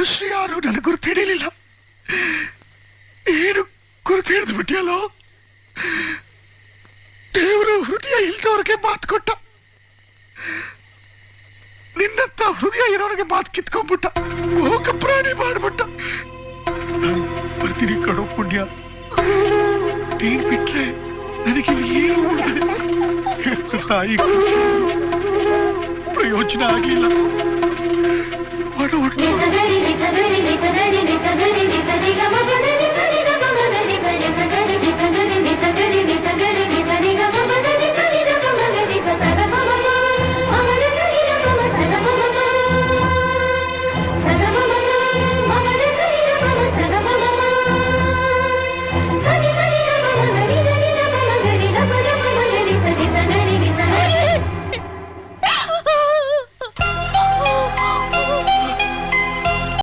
ಮನುಷ್ಯ ಯಾರು ನನಗೆ ಗುರುತು ಹಿಡಿಯಲಿಲ್ಲ. ಏನು ಗುರುತು ಹಿಡಿದು ಬಿಟ್ಟಿಯಲ್ಲೋ? ದೇವರು ಹೃದಯ ಇಲ್ದವ್ರಿಗೆ ಮಾತು ಕೊಟ್ಟ, ನಿನ್ನಂತ ಹೃದಯ ಇರೋರಿಗೆ ಮಾತು ಕಿತ್ಕೊಂಡ್ಬಿಟ್ಟ, ಹೋಗ ಪ್ರಾಣಿ ಮಾಡ್ಬಿಟ್ಟ. ಬರ್ತೀನಿ ಕಡೋ ಪುಣ್ಯ, ನೀನ್ ಬಿಟ್ರೆ ನನಗೆ ಏನು ತಾಯಿ ಪ್ರಯೋಜನ ಆಗ್ಲಿಲ್ಲ.